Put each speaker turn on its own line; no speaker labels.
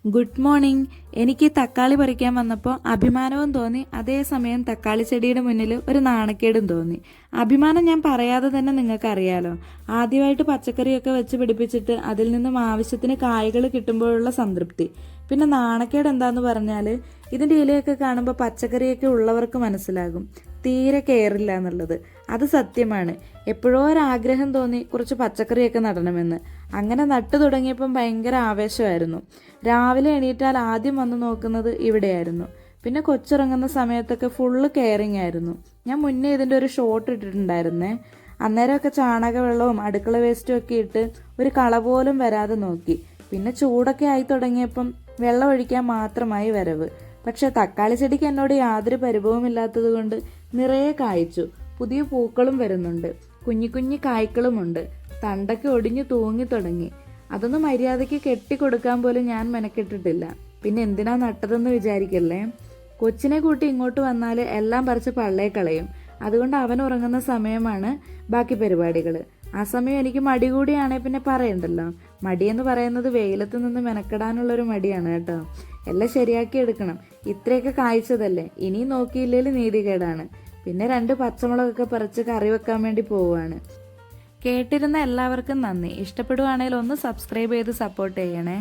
Good morning. എനിക്ക് തക്കാളി പറിക്കാൻ വന്നപ്പോൾ അഭിമാനവും തോന്നി, അതേസമയം തക്കാളി ചെടിയുടെ മുന്നിൽ ഒരു നാണക്കേടും തോന്നി. അഭിമാനം ഞാൻ പറയാതെ തന്നെ നിങ്ങൾക്ക് അറിയാലോ. ആദ്യമായിട്ട് പച്ചക്കറിയൊക്കെ വെച്ച് പിടിപ്പിച്ചിട്ട് അതിൽ നിന്നും ആവശ്യത്തിന് കായ്കൾ കിട്ടുമ്പോഴുള്ള സംതൃപ്തി. പിന്നെ നാണക്കേട് എന്താന്ന് പറഞ്ഞാൽ ഇതിൻ്റെ ഇലയൊക്കെ കാണുമ്പോൾ പച്ചക്കറിയൊക്കെ ഉള്ളവർക്ക് മനസ്സിലാകും തീരെ കെയറില്ല എന്നുള്ളത്. അത് സത്യമാണ്. എപ്പോഴോ ഒരാഗ്രഹം തോന്നി കുറച്ച് പച്ചക്കറിയൊക്കെ നടണമെന്ന്. അങ്ങനെ നട്ടു തുടങ്ങിയപ്പം ഭയങ്കര ആവേശമായിരുന്നു. രാവിലെ എണീറ്റാൽ ആദ്യം വന്ന് നോക്കുന്നത് ഇവിടെയായിരുന്നു. പിന്നെ കൊച്ചിറങ്ങുന്ന സമയത്തൊക്കെ ഫുള്ള് കെയറിങ് ആയിരുന്നു. ഞാൻ മുന്നേ ഇതിൻ്റെ ഒരു ഷോട്ട് ഇട്ടിട്ടുണ്ടായിരുന്നേ. അന്നേരമൊക്കെ ചാണകവെള്ളവും അടുക്കള വേസ്റ്റും ഒക്കെ ഇട്ട് ഒരു കള പോലും വരാതെ നോക്കി. പിന്നെ ചൂടൊക്കെ ആയി തുടങ്ങിയപ്പം വെള്ളം ഒഴിക്കാൻ മാത്രമായി വരവ്. പക്ഷെ തക്കാളി ചെടിക്ക് എന്നോട് യാതൊരു പരിഭവവും ഇല്ലാത്തത് കൊണ്ട് നിറയെ കായ്ച്ചു. പുതിയ പൂക്കളും വരുന്നുണ്ട്, കുഞ്ഞു കുഞ്ഞു കായ്ക്കളുമുണ്ട്. തണ്ടൊക്കെ ഒടിഞ്ഞു തൂങ്ങി തുടങ്ങി. അതൊന്നും മര്യാദയ്ക്ക് കെട്ടിക്കൊടുക്കാൻ പോലും ഞാൻ മെനക്കെട്ടിട്ടില്ല. പിന്നെ എന്തിനാ നട്ടതെന്ന് വിചാരിക്കല്ലേ. കൊച്ചിനെ കൂട്ടി ഇങ്ങോട്ട് വന്നാൽ എല്ലാം പറിച്ച് പള്ളേ കളയും. അതുകൊണ്ട് അവൻ ഉറങ്ങുന്ന സമയമാണ് ബാക്കി പരിപാടികൾ. ആ സമയം എനിക്ക് മടി കൂടിയാണെ പിന്നെ പറയണ്ടല്ലോ. മടിയെന്ന് പറയുന്നത് വെയിലത്ത് നിന്ന് മെനക്കെടാനുള്ളൊരു മടിയാണ് കേട്ടോ. എല്ലാം ശരിയാക്കി എടുക്കണം. ഇത്രയൊക്കെ കായ്ച്ചതല്ലേ, ഇനി നോക്കിയില്ലേലും നീതികേടാണ്. പിന്നെ 2 പച്ചമുളകൊക്കെ പറിച്ച് കറി വെക്കാൻ വേണ്ടി പോവുകയാണ്. കേട്ടിരുന്ന എല്ലാവർക്കും നന്ദി. ഇഷ്ടപ്പെടുവാണെങ്കിൽ ഒന്ന് സബ്സ്ക്രൈബ് ചെയ്ത് സപ്പോർട്ട് ചെയ്യണേ.